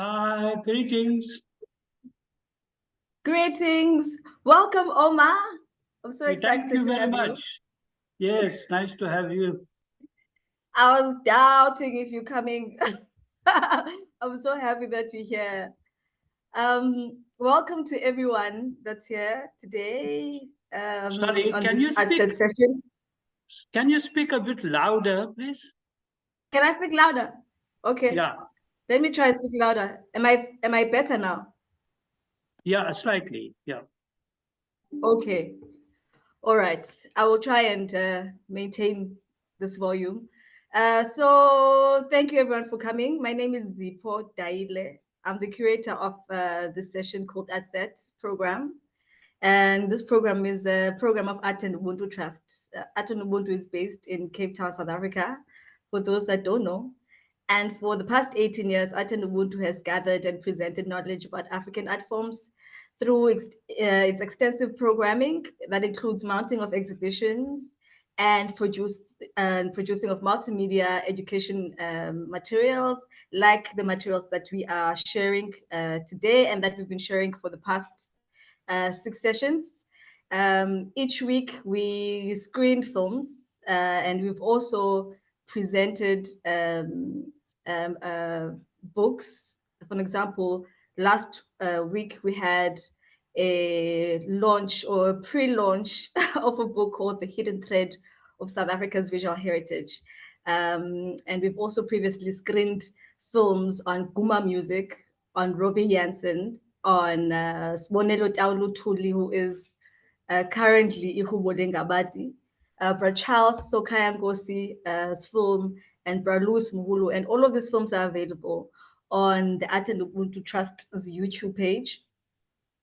Hi, greetings. Greetings. Welcome, Omar. I'm so Thank excited you to very have you. much. Yes, nice to have you. I was doubting if you're coming. I'm so happy that you're here. Welcome to everyone that's here today Sorry, on this ArtSAT session. can you speak a bit louder, please? Can I speak louder? Okay. Yeah, Let me try to speak louder. Am I better now? yeah, slightly. Yeah. Okay. All right. I will try and maintain this volume. So thank you everyone for coming. My name is Zipo Daile. I'm the curator of this session called ArtSAT program. And this program is a program of Art and Ubuntu Trust. Art and Ubuntu is based in Cape Town, South Africa, for those that don't know. And for the past 18 years, Art and Ubuntu has gathered and presented knowledge about African art forms through its extensive programming that includes mounting of exhibitions and producing of multimedia education materials, like the materials that we are sharing today and that we've been sharing for the past 6 sessions. Each week we screen films and we've also presented books. For an example, last week we had a launch or a pre-launch of a book called The Hidden Thread of South Africa's Visual Heritage. And we've also previously screened films on Guma music, on Robbie Jansen, on Sibonelo Taulu Thuli, who is currently Ihubo Lengabati, Bra Charles Sokaya Ngosi's film, and Bra Louis Muhulu. And all of these films are available on the Art and Ubuntu Trust's YouTube page.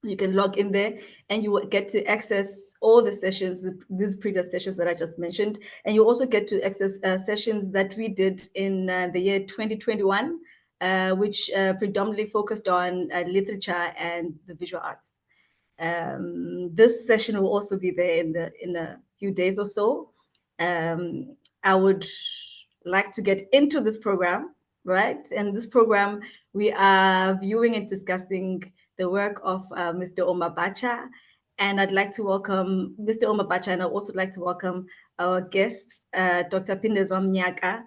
You can log in there and you will get to access all the sessions, these previous sessions that I just mentioned. And you also get to access sessions that we did in the year 2021, which predominantly focused on literature and the visual arts. This session will also be there in a few days or so. I would like to get into this program, right? And this program, we are viewing and discussing the work of Mr. Omar Badsha. And I'd like to welcome Mr. Omar Badsha, and I'd also like to welcome our guests, Dr. Phindezwa Mnyaka,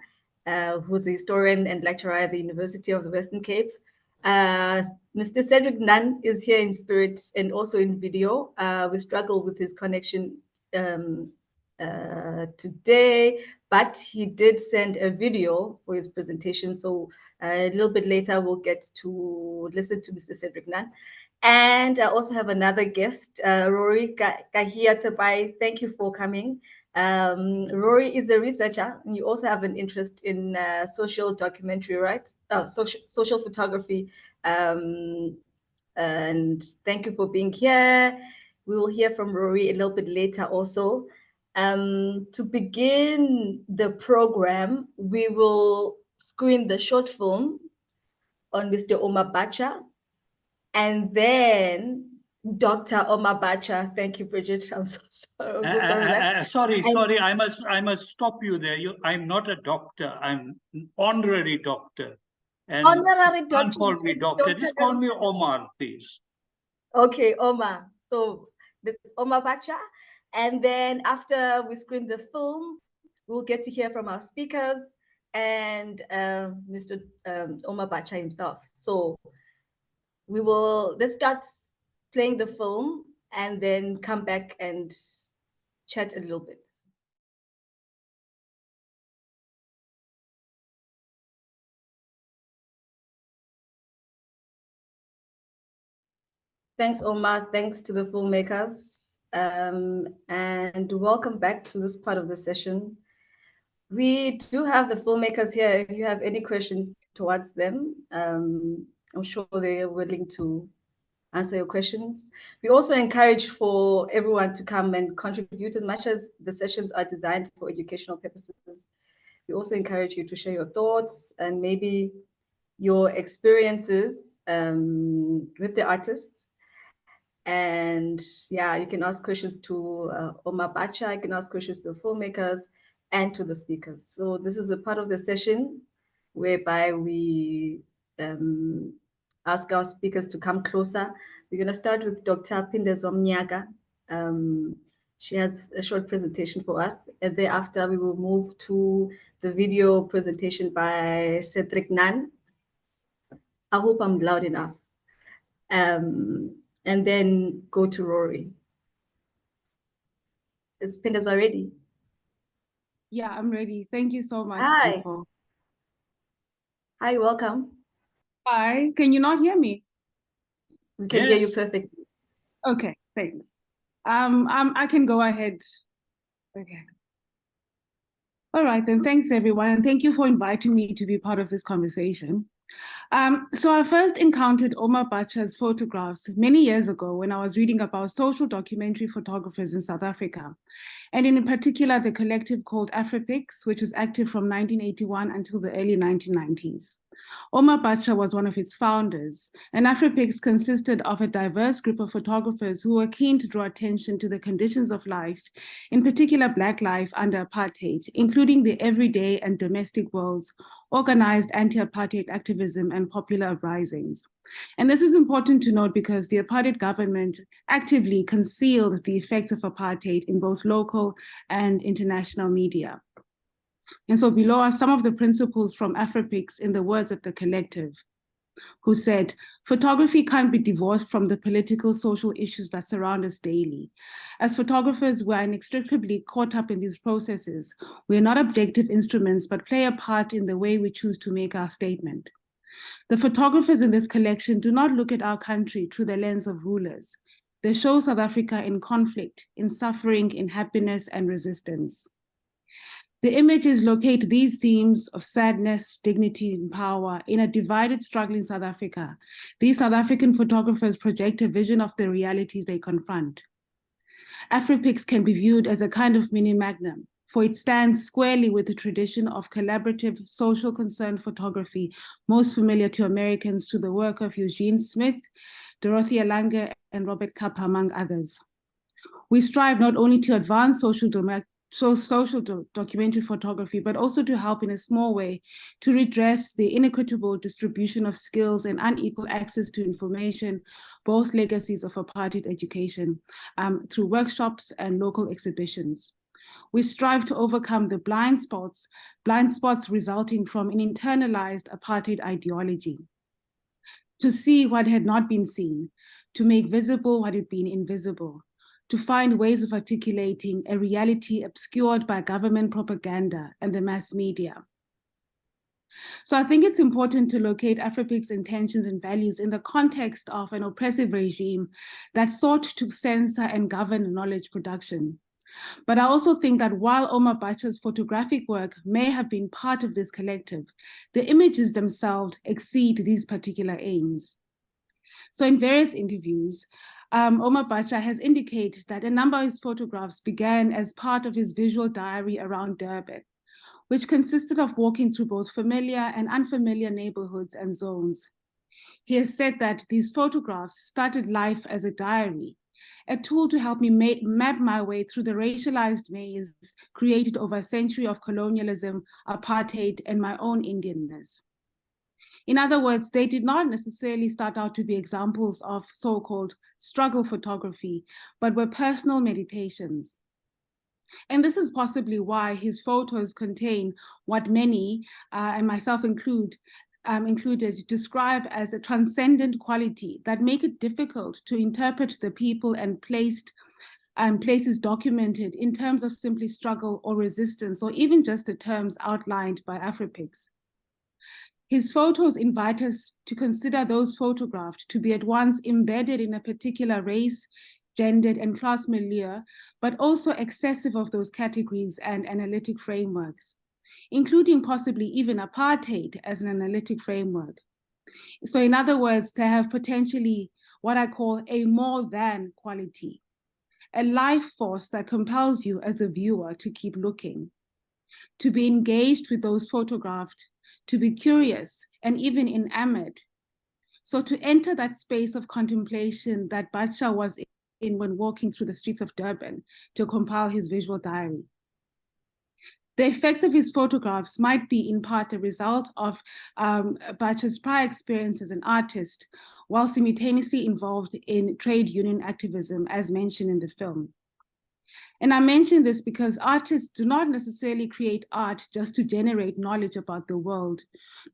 who's a historian and lecturer at the University of the Western Cape. Mr. Cedric Nunn is here in spirit and also in video. We struggle with his connection today, but he did send a video for his presentation. So a little bit later, we'll get to listen to Mr. Cedric Nunn. And I also have another guest, Rory Tsapayi. Thank you for coming. Rory is a researcher, and you also have an interest in social documentary, right? Social photography. And thank you for being here. We will hear from Rory a little bit later also. To begin the program, we will screen the short film on Mr. Omar Badsha, and then Dr. Omar Badsha. Thank you, Bridget. I'm so sorry. I'm so sorry for that. Sorry. I must stop you there. I'm not a doctor. I'm an honorary doctor, and Honorary you can't doctor. call me It's doctor. Dr. Just call me Omar, please. Okay, Omar. So the Omar Badsha. And then after we screen the film, we'll get to hear from our speakers and Mr. Omar Badsha himself. So let's start playing the film and then come back and chat a little bit. Thanks, Omar. Thanks to the filmmakers. And welcome back to this part of the session. We do have the filmmakers here. If you have any questions towards them, I'm sure they're willing to answer your questions. We also encourage for everyone to come and contribute as much as the sessions are designed for educational purposes. We also encourage you to share your thoughts and maybe your experiences with the artists. And yeah, you can ask questions to Omar Badsha, you can ask questions to the filmmakers and to the speakers. So this is a part of the session whereby we ask our speakers to come closer. We're going to start with Dr. Phindezwa Mnyaka. She has a short presentation for us, and thereafter we will move to the video presentation by Cedric Nunn. I hope I'm loud enough. And then go to Rory. Is Phindezwa ready? Yeah, I'm ready. Thank you so much, Hi. people. Hi, welcome. Hi, can you not hear me? We can hear you perfectly. Okay, thanks. I can go ahead. Okay. All right, then thanks everyone, and thank you for inviting me to be part of this conversation. So I first encountered Omar Badsha's photographs many years ago when I was reading about social documentary photographers in South Africa, and in particular, the collective called AfriPix, which was active from 1981 until the early 1990s. Omar Badsha was one of its founders, and AfriPix consisted of a diverse group of photographers who were keen to draw attention to the conditions of life, in particular Black life under apartheid, including the everyday and domestic worlds, organized anti-apartheid activism and popular uprisings. And this is important to note because the apartheid government actively concealed the effects of apartheid in both local and international media. And so below are some of the principles from AfriPix in the words of the collective, who said, photography can't be divorced from the political social issues that surround us daily. As photographers, we are inextricably caught up in these processes. We are not objective instruments, but play a part in the way we choose to make our statement. The photographers in this collection do not look at our country through the lens of rulers. They show South Africa in conflict, in suffering, in happiness and resistance. The images locate these themes of sadness, dignity, and power in a divided, struggling South Africa. These South African photographers project a vision of the realities they confront. AfriPix can be viewed as a kind of mini magnum, for it stands squarely with the tradition of collaborative social concern photography, most familiar to Americans through the work of Eugene Smith, Dorothea Lange, and Robert Capa, among others. We strive not only to advance social documentary photography, but also to help in a small way to redress the inequitable distribution of skills and unequal access to information, both legacies of apartheid education, through workshops and local exhibitions. We strive to overcome the blind spots resulting from an internalized apartheid ideology, to see what had not been seen, to make visible what had been invisible, to find ways of articulating a reality obscured by government propaganda and the mass media. So I think it's important to locate AfriPix's intentions and values in the context of an oppressive regime that sought to censor and govern knowledge production. But I also think that while Omar Badsha's photographic work may have been part of this collective, the images themselves exceed these particular aims. So in various interviews, Omar Badsha has indicated that a number of his photographs began as part of his visual diary around Durban, which consisted of walking through both familiar and unfamiliar neighborhoods and zones. He has said that these photographs started life as a diary, a tool to help me map my way through the racialized maze created over a century of colonialism, apartheid, and my own Indianness. In other words, they did not necessarily start out to be examples of so-called struggle photography, but were personal meditations. And this is possibly why his photos contain what many, and myself included, describe as a transcendent quality that make it difficult to interpret the people and places documented in terms of simply struggle or resistance, or even just the terms outlined by AfriPix. His photos invite us to consider those photographed to be at once embedded in a particular race, gendered and class milieu, but also excessive of those categories and analytic frameworks, including possibly even apartheid as an analytic framework. So in other words, they have potentially what I call a more than quality, a life force that compels you as a viewer to keep looking, to be engaged with those photographed, to be curious and even enamored. So to enter that space of contemplation that Badsha was in when walking through the streets of Durban to compile his visual diary. The effects of his photographs might be in part a result of Badsha's prior experience as an artist, while simultaneously involved in trade union activism, as mentioned in the film. And I mention this because artists do not necessarily create art just to generate knowledge about the world,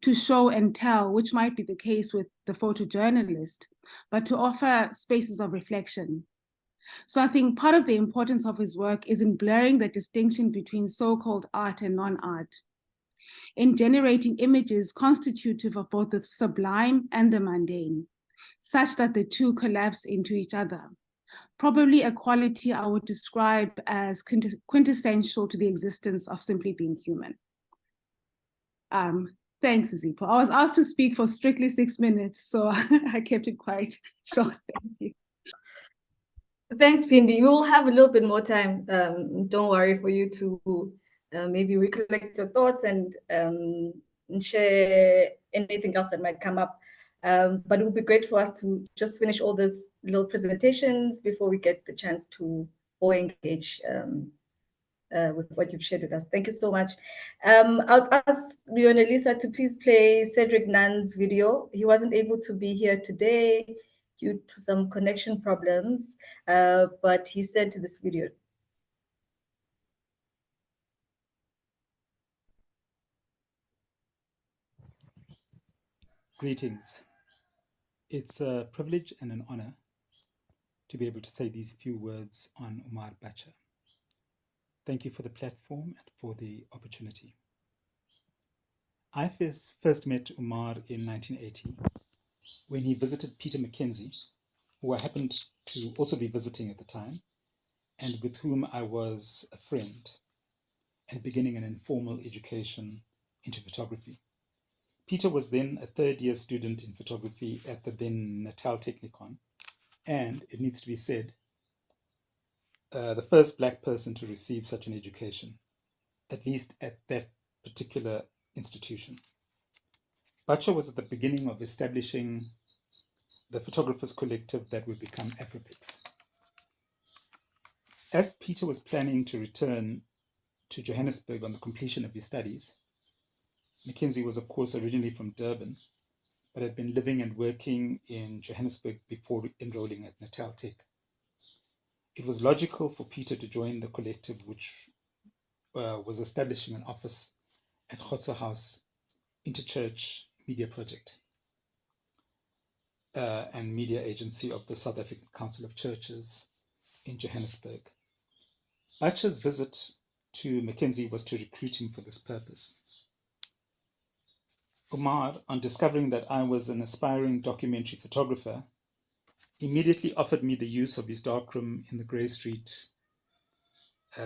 to show and tell, which might be the case with the photojournalist, but to offer spaces of reflection. So I think part of the importance of his work is in blurring the distinction between so-called art and non-art, in generating images constitutive of both the sublime and the mundane, such that the two collapse into each other. Probably a quality I would describe as quintessential to the existence of simply being human. Thanks, Zipo. I was asked to speak for strictly 6 minutes, so I kept it quite short. Thank you. Thanks, Phindi. We will have a little bit more time, don't worry, for you to maybe recollect your thoughts and share anything else that might come up. But it would be great for us to just finish all these little presentations before we get the chance to all engage with what you've shared with us. Thank you so much. I'll ask you and Elisa to please play Cedric Nunn's video. He wasn't able to be here today due to some connection problems, but he sent this video. Greetings. It's a privilege and an honor to be able to say these few words on Omar Badsha. Thank you for the platform and for the opportunity. I first met Omar in 1980 when he visited Peter Mackenzie, who I happened to also be visiting at the time, and with whom I was a friend, and beginning an informal education into photography. Peter was then a third-year student in photography at the then Natal Technikon, and it needs to be said, the first Black person to receive such an education, at least at that particular institution. Badsha was at the beginning of establishing the photographers collective that would become Afripix. As Peter was planning to return to Johannesburg on the completion of his studies, Mackenzie was of course originally from Durban, but had been living and working in Johannesburg before enrolling at Natal Tech. It was logical for Peter to join the collective, which was establishing an office at Khotso House Interchurch Media Project and media agency of the South African Council of Churches in Johannesburg. Badsha's visit to Mackenzie was to recruit him for this purpose. Omar, on discovering that I was an aspiring documentary photographer, immediately offered me the use of his darkroom in the Grey Street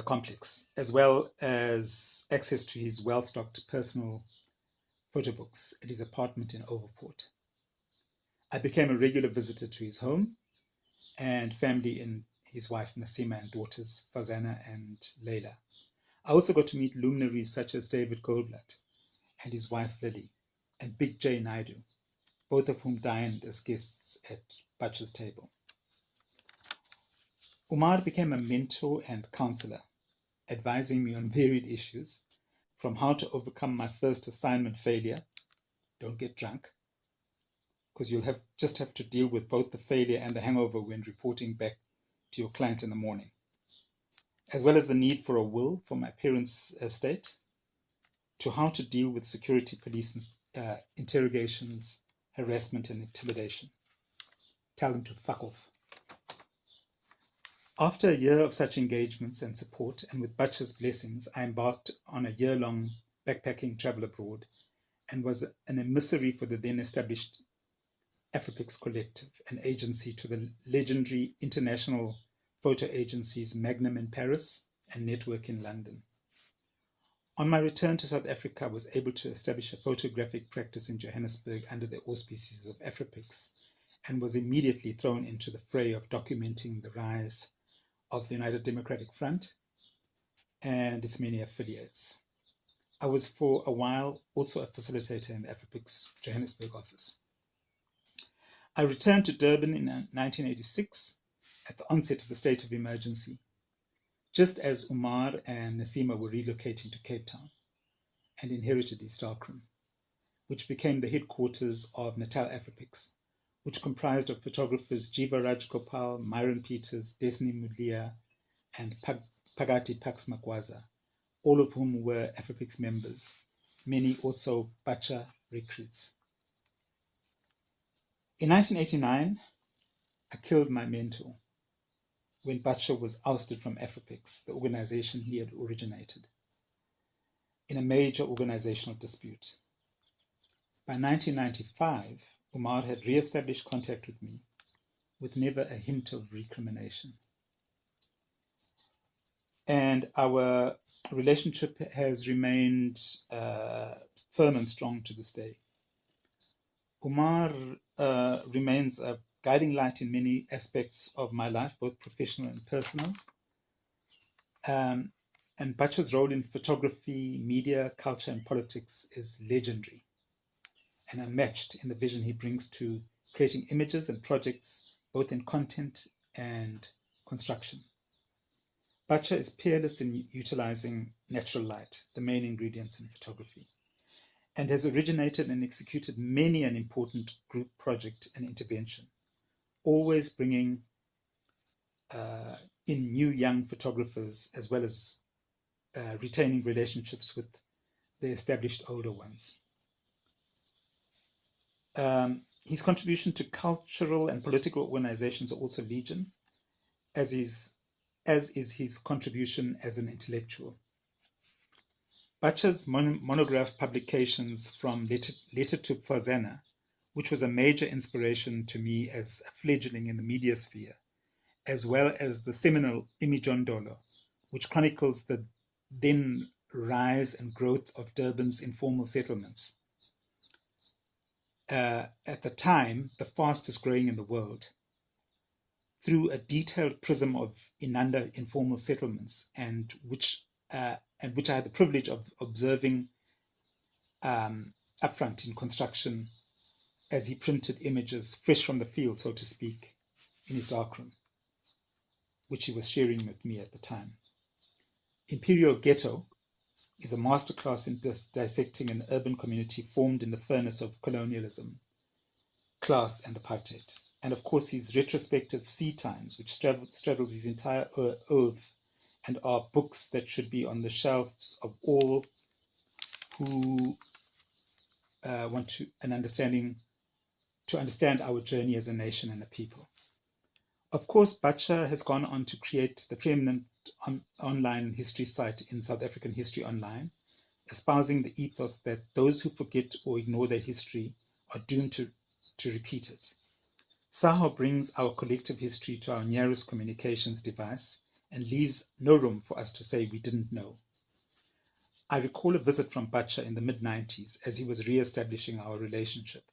complex, as well as access to his well-stocked personal photo books at his apartment in Overport. I became a regular visitor to his home and family in his wife Nasima and daughters Fazana and Leila. I also got to meet luminaries such as David Goldblatt and his wife Lily, and Big J Naidu, both of whom dined as guests at Badsha's table. Omar became a mentor and counselor, advising me on varied issues, from how to overcome my first assignment failure, don't get drunk, because you'll just have to deal with both the failure and the hangover when reporting back to your client in the morning, as well as the need for a will for my parents' estate, to how to deal with security police interrogations, harassment, and intimidation. Tell them to fuck off. After a year of such engagements and support, and with Badsha's blessings, I embarked on a year-long backpacking travel abroad and was an emissary for the then established Afripix Collective, an agency to the legendary international photo agencies Magnum in Paris and Network in London. On my return to South Africa, I was able to establish a photographic practice in Johannesburg under the auspices of Afripix, and was immediately thrown into the fray of documenting the rise of the United Democratic Front and its many affiliates. I was for a while also a facilitator in the Afripix Johannesburg office. I returned to Durban in 1986 at the onset of the state of emergency. just as Umar and Nasima were relocating to Cape Town and inherited East Darkroom, which became the headquarters of Natal Afripix, which comprised of photographers Jiva Rajgopal, Myron Peters, Desni Mulia, and Pagati Pax Magwaza, all of whom were Afripix members, many also Badsha recruits. In 1989, I killed my mentor when Badsha was ousted from Afripix, the organization he had originated, in a major organizational dispute. By 1995, Umar had re-established contact with me with never a hint of recrimination. And our relationship has remained firm and strong to this day. Umar remains a guiding light in many aspects of my life, both professional and personal. And Badsha's role in photography, media, culture, and politics is legendary and unmatched in the vision he brings to creating images and projects, both in content and construction. Badsha is peerless in utilizing natural light, the main ingredients in photography, and has originated and executed many an important group project and intervention, always bringing in new young photographers, as well as retaining relationships with the established older ones. His contribution to cultural and political organizations are also legion, as is his contribution as an intellectual. Badsha's monograph publications from Letter to Fazana, which was a major inspiration to me as a fledgling in the media sphere, as well as the seminal Imijondolo, which chronicles the then rise and growth of Durban's informal settlements. At the time, the fastest growing in the world, through a detailed prism of Inanda informal settlements, and which I had the privilege of observing upfront in construction as he printed images fresh from the field, so to speak, in his darkroom, which he was sharing with me at the time. Imperial Ghetto is a masterclass in dissecting an urban community formed in the furnace of colonialism, class, and apartheid. And of course, his retrospective Sea Times, which straddles his entire oeuvre and are books that should be on the shelves of all who want to understand our journey as a nation and a people. Of course, Badsha has gone on to create the preeminent online history site in South African History Online, espousing the ethos that those who forget or ignore their history are doomed to repeat it. SAAPP brings our collective history to our nearest communications device and leaves no room for us to say we didn't know. I recall a visit from Badsha in the mid-90s as he was re-establishing our relationship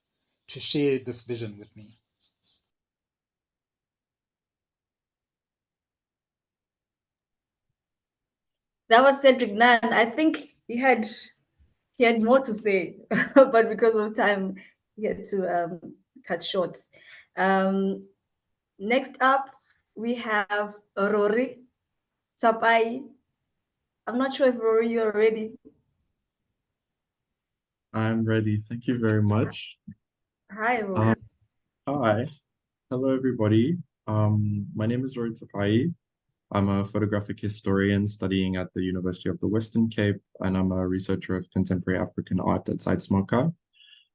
to share this vision with me. That was Cedric Nunn. I think he had more to say, but because of time, he had to cut short. Next up, we have Rory, Tsapayi. I'm not sure if Rory, you're ready. I'm ready. Thank you very much. Hi, Rory. Hi. Hello, everybody. My name is Rory Tsapayi. I'm a photographic historian studying at the University of the Western Cape, and I'm a researcher of contemporary African art at Mnyaka.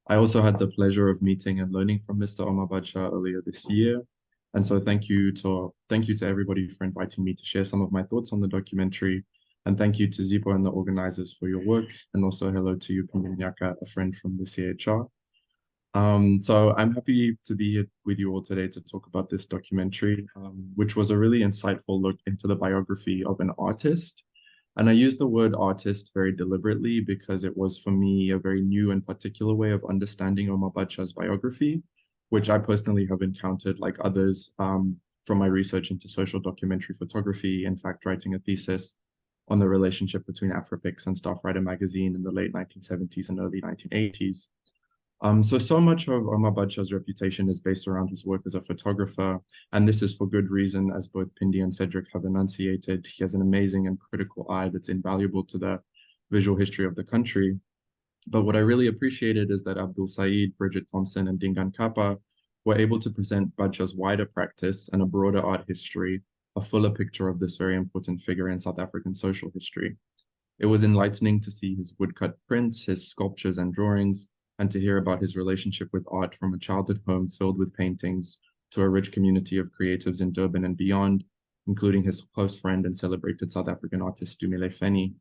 I also had the pleasure of meeting and learning from Mr. Omar Badsha earlier this year. And so thank you to everybody for inviting me to share some of my thoughts on the documentary. And thank you to Zipo and the organizers for your work. And also hello to you, Mnyaka, a friend from the CHR. So I'm happy to be here with you all today to talk about this documentary, which was a really insightful look into the biography of an artist. And I use the word artist very deliberately because it was, for me, a very new and particular way of understanding Omar Badsha's biography, which I personally have encountered, like others, from my research into social documentary photography, in fact, writing a thesis on the relationship between Afripix and Staff Writer magazine in the late 1970s and early 1980s. So much of Omar Badsha's reputation is based around his work as a photographer, and this is for good reason, as both Pindi and Cedric have enunciated. He has an amazing and critical eye that's invaluable to the visual history of the country. But what I really appreciated is that Abdul Said, Bridget Thompson, and Dingan Kappa were able to present Badsha's wider practice and a broader art history, a fuller picture of this very important figure in South African social history. It was enlightening to see his woodcut prints, his sculptures and drawings, and to hear about his relationship with art from a childhood home filled with paintings to a rich community of creatives in Durban and beyond, including his close friend and celebrated South African artist Dumile Feni.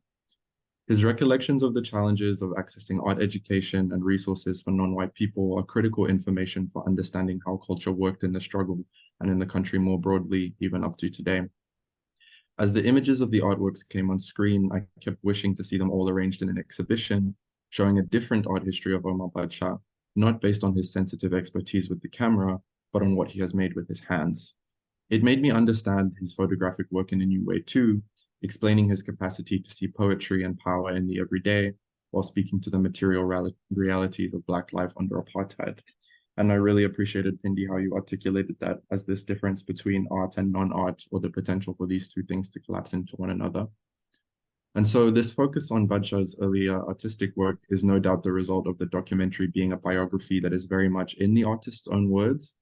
His recollections of the challenges of accessing art education and resources for non-white people are critical information for understanding how culture worked in the struggle and in the country more broadly, even up to today. As the images of the artworks came on screen, I kept wishing to see them all arranged in an exhibition, showing a different art history of Omar Badsha, not based on his sensitive expertise with the camera, but on what he has made with his hands. It made me understand his photographic work in a new way too, explaining his capacity to see poetry and power in the everyday, while speaking to the material realities of Black life under apartheid. And I really appreciated, Pindi, how you articulated that as this difference between art and non-art, or the potential for these two things to collapse into one another. And so this focus on Badsha's earlier artistic work is no doubt the result of the documentary being a biography that is very much in the artist's own words.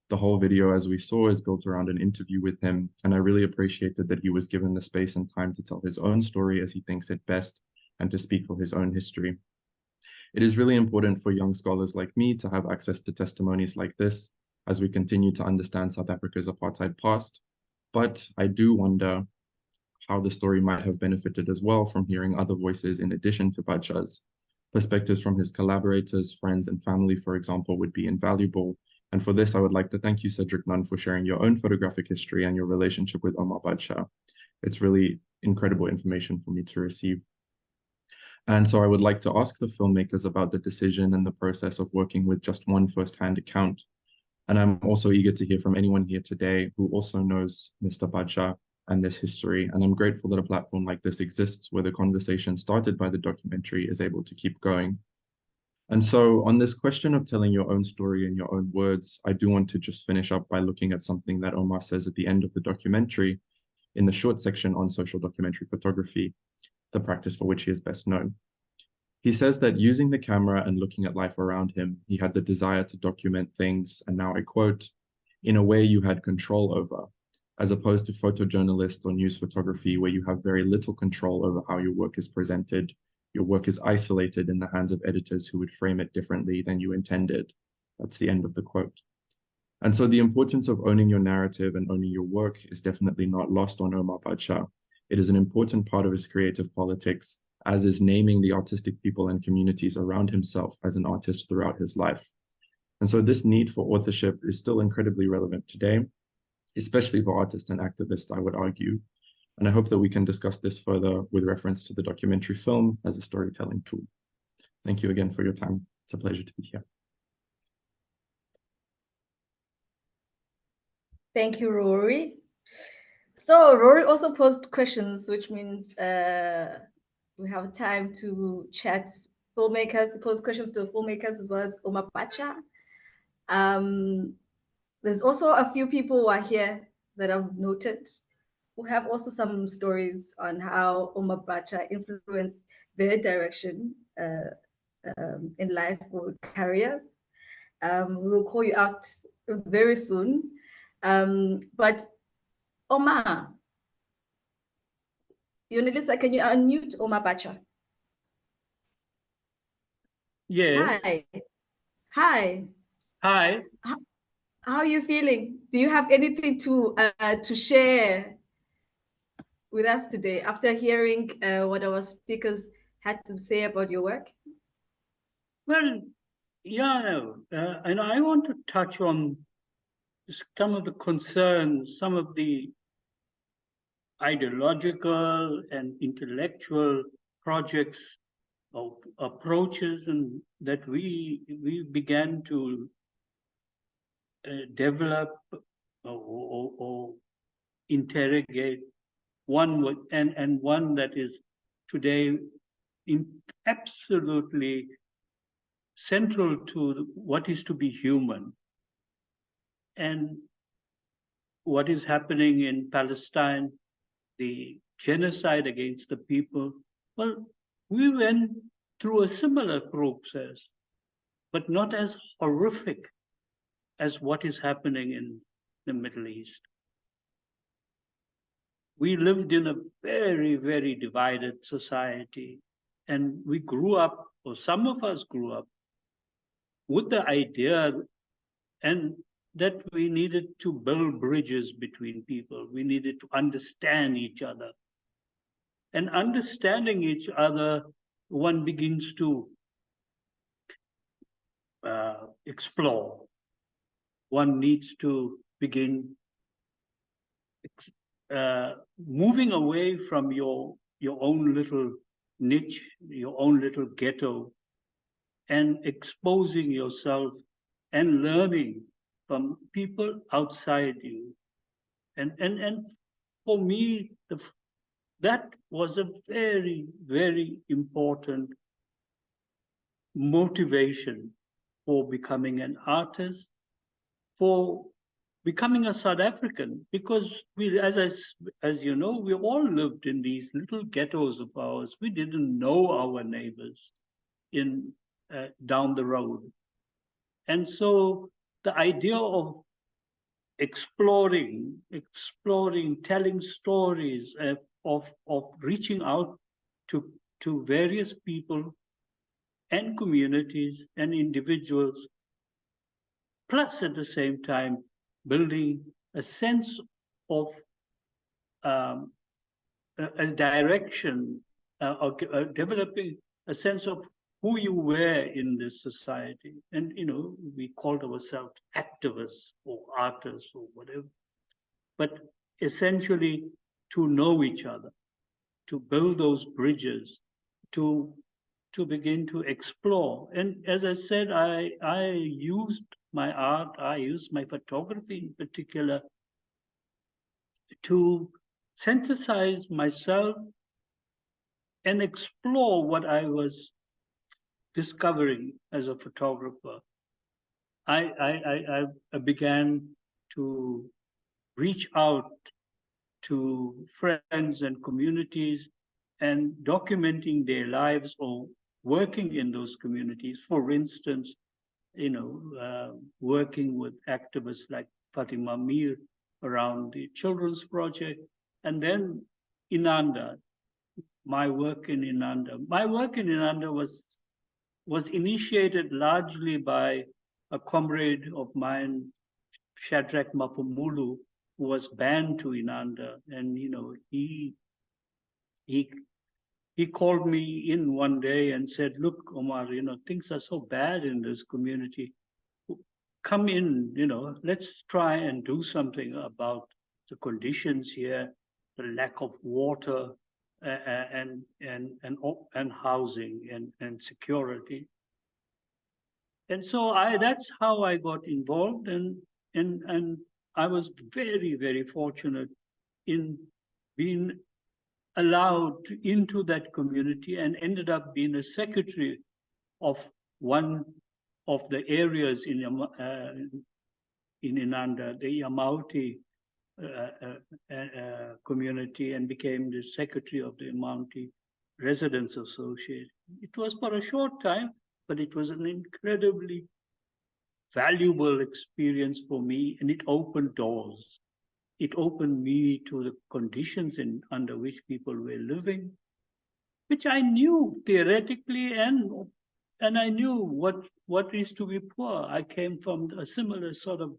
The whole video, as we saw, is built around an interview with him, and I really appreciated that he was given the space and time to tell his own story as he thinks it best and to speak for his own history. It is really important for young scholars like me to have access to testimonies like this as we continue to understand South Africa's apartheid past, but I do wonder how the story might have benefited as well from hearing other voices in addition to Badsha's. Perspectives from his collaborators, friends, and family, for example, would be invaluable. And for this, I would like to thank you, Cedric Nunn, for sharing your own photographic history and your relationship with Omar Badsha. It's really incredible information for me to receive. And so I would like to ask the filmmakers about the decision and the process of working with just one first-hand account. And I'm also eager to hear from anyone here today who also knows Mr. Badsha and this history. And I'm grateful that a platform like this exists where the conversation started by the documentary is able to keep going. And so on this question of telling your own story in your own words, I do want to just finish up by looking at something that Omar says at the end of the documentary in the short section on social documentary photography, the practice for which he is best known. He says that using the camera and looking at life around him, he had the desire to document things, and now I quote, in a way you had control over, as opposed to photojournalist or news photography where you have very little control over how your work is presented. Your work is isolated in the hands of editors who would frame it differently than you intended. That's the end of the quote. And so the importance of owning your narrative and owning your work is definitely not lost on Omar Badsha. It is an important part of his creative politics, as is naming the artistic people and communities around himself as an artist throughout his life. And so this need for authorship is still incredibly relevant today, especially for artists and activists, I would argue. And I hope that we can discuss this further with reference to the documentary film as a storytelling tool. Thank you again for your time. It's a pleasure to be here. Thank you, Rory. So Rory also posed questions, which means we have time to chat filmmakers, to pose questions to filmmakers as well as Omar Badsha. There's also a few people who are here that I've noted who have also some stories on how Omar Badsha influenced their direction in life or careers. We will call you out very soon. But Omar, Yonelisa, can you unmute Omar Badsha? Yes. Hi. Hi. Hi. How are you feeling? Do you have anything to share with us today after hearing what our speakers had to say about your work? Well, yeah, and I want to touch on some of the concerns, some of the ideological and intellectual projects or approaches and that we began to develop or interrogate, one and one that is today absolutely central to what is to be human. And what is happening in Palestine, the genocide against the people, well, we went through a similar process, but not as horrific as what is happening in the Middle East. We lived in a very, very divided society, and we grew up, or some of us grew up, with the idea and that we needed to build bridges between people. We needed to understand each other. And understanding each other, one begins to explore. One needs to begin moving away from your own little niche, your own little ghetto, and exposing yourself and learning from people outside you. And for me, that was a very, very important motivation for becoming an artist, for becoming a South African, because we, as you know, we all lived in these little ghettos of ours. We didn't know our neighbors in down the road. And so the idea of exploring, telling stories, of reaching out to various people and communities and individuals, plus at the same time building a sense of a direction, or developing a sense of who you were in this society. And, you know, we called ourselves activists or artists or whatever, but essentially to know each other, to build those bridges, to begin to explore. And as I said, I used my art, I used my photography in particular to synthesize myself and explore what I was discovering as a photographer. I began to reach out to friends and communities and documenting their lives or working in those communities. For instance, you know, working with activists like Fatima Mir around the Children's Project, and then Inanda, my work in Inanda. My work in Inanda was initiated largely by a comrade of mine, Cedric Mapumulu, who was banned to Inanda. And, you know, he called me in one day and said, look, Omar, you know, things are so bad in this community. Come in, you know, let's try and do something about the conditions here, the lack of water, and housing and security. And so that's how I got involved, and I was very, very fortunate in being allowed into that community and ended up being a secretary of one of the areas in Inanda, the Yamauti community, and became the secretary of the Yamauti Residents Association. It was for a short time, but it was an incredibly valuable experience for me, and it opened doors. It opened me to the conditions under which people were living, which I knew theoretically, and I knew what is to be poor. I came from a similar sort of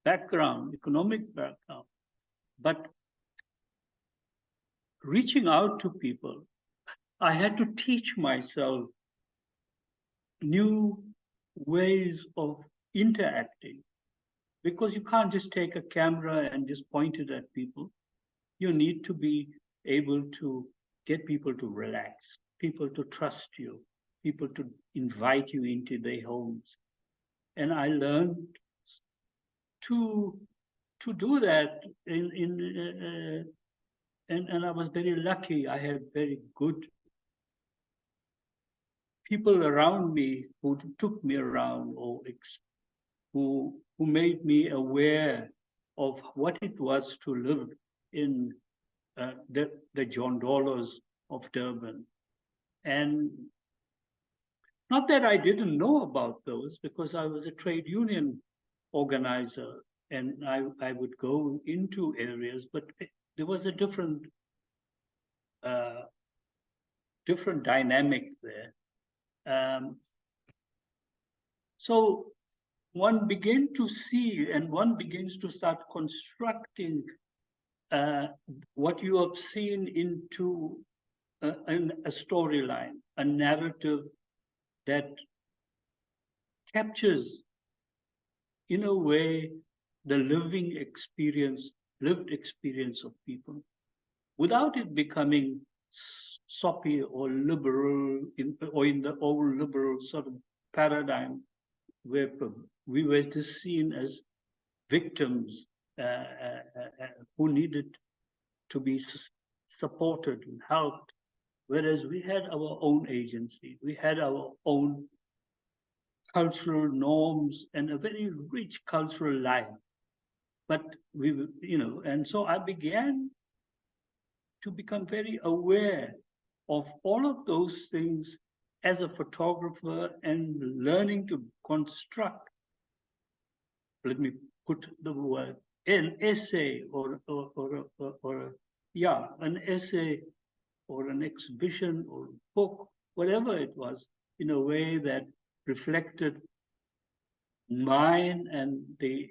background, economic background. But reaching out to people, I had to teach myself new ways of interacting, because you can't just take a camera and just point it at people. You need to be able to get people to relax, people to trust you, people to invite you into their homes. And I learned to do that and I was very lucky. I had very good people around me who took me around, or who made me aware of what it was to live in the John Dollars of Durban. And not that I didn't know about those, because I was a trade union organizer and I would go into areas, but there was a different dynamic there. So one began to see, and one begins to start constructing what you have seen into a storyline, a narrative that captures, in a way, the lived experience of people, without it becoming soppy or liberal, or in the old liberal sort of paradigm, where we were just seen as victims who needed to be supported and helped, whereas we had our own agency, we had our own cultural norms and a very rich cultural life. But and so I began to become very aware of all of those things as a photographer, and learning to construct, let me put the word, an essay or an essay or an exhibition or book, whatever it was, in a way that reflected mine and the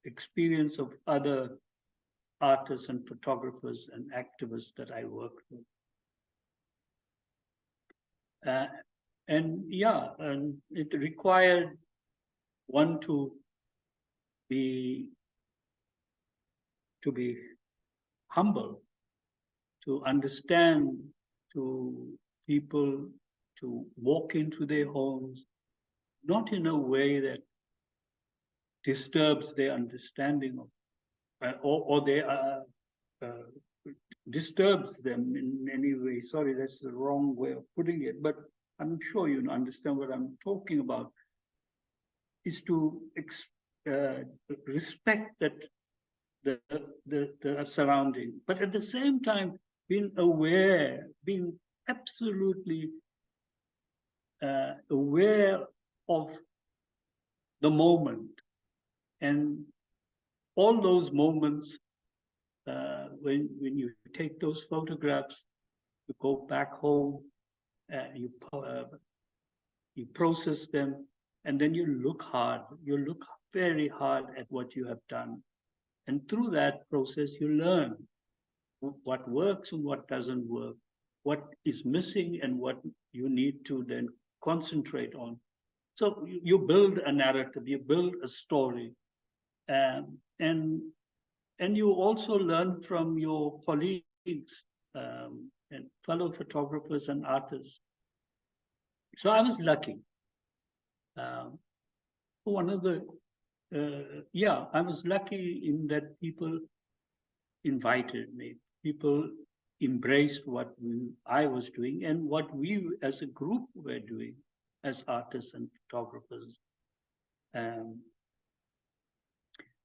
experience of other artists and photographers and activists that I worked with. And it required one to be humble, to understand, to people, to walk into their homes, not in a way that disturbs their understanding of, or they disturbs them in any way. Sorry, that's the wrong way of putting it, but I'm sure you understand what I'm talking about. Is to respect that the surrounding, but at the same time being aware, being absolutely aware of the moment, and all those moments. When you take those photographs, you go back home, you process them, and then you look hard. You look very hard at what you have done, and through that process, you learn what works and what doesn't work, what is missing and what you need to then concentrate on. So you build a narrative, you build a story, and you also learn from your colleagues and fellow photographers and artists. So I was lucky. I was lucky in that people invited me. People embraced what I was doing and what we as a group were doing as artists and photographers.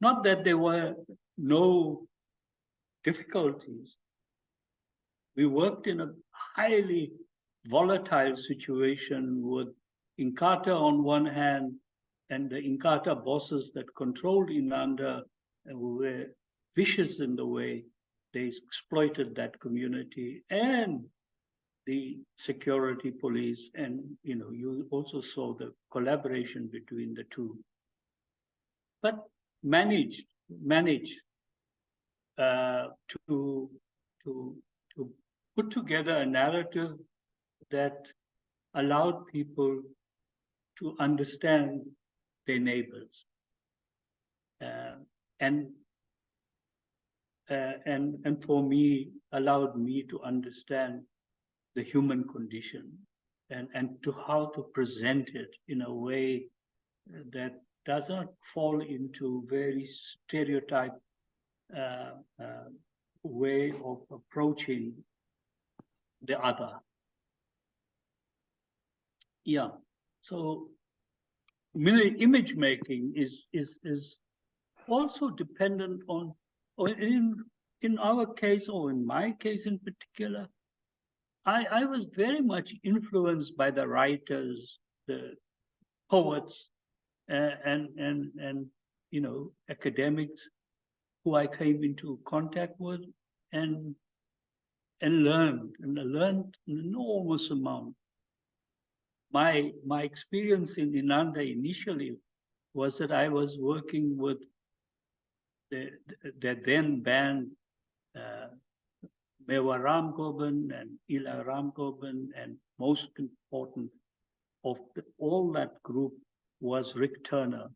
Not that there were no difficulties. We worked in a highly volatile situation with Inkatha on one hand, and the Inkatha bosses that controlled Inanda were vicious in the way they exploited that community, and the security police, and you also saw the collaboration between the two. But managed to put together a narrative that allowed people to understand their neighbors, and for me, allowed me to understand the human condition, and to how to present it in a way that does not fall into very stereotyped way of approaching the other. Yeah, so image making is also dependent on, or in our case, or in my case in particular, I was very much influenced by the writers, the poets, and you know, academics who I came into contact with, and learned an enormous amount. My experience in Inanda initially was that I was working with the then band Mewa Ram Gobind and Ila Ram Gobind, and most important of all that group was Rick Turner,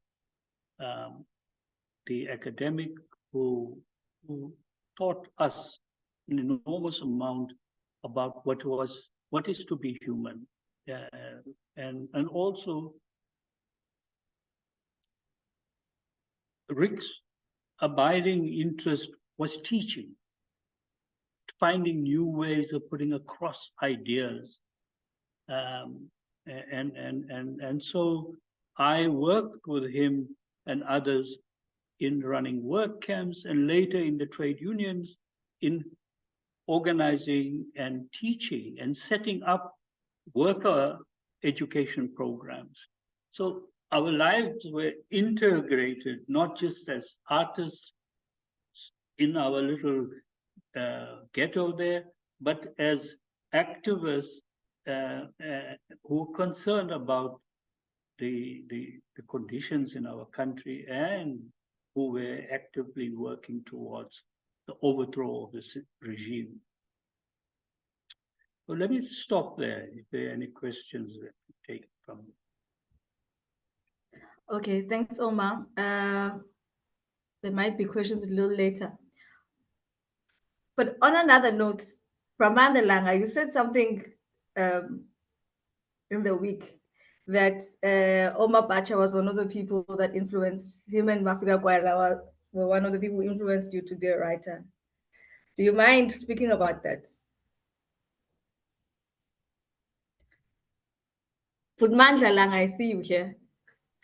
the academic who taught us an enormous amount about what is to be human, and also Rick's abiding interest was teaching, finding new ways of putting across ideas, and so I worked with him and others in running work camps, and later in the trade unions, in organizing and teaching and setting up worker education programs. So our lives were integrated, not just as artists in our little ghetto there, but as activists who are concerned about the conditions in our country, and who were actively working towards the overthrow of this regime. Well, let me stop there. If there are any questions that you take from me. Okay, thanks, Omar. There might be questions a little later. But on another note, Langa, you said something in the week that Omar Badsha was one of the people that influenced him, and Mafika Kwaila were one of the people who influenced you to be a writer. Do you mind speaking about that? Phindezwa Langa, I see you here.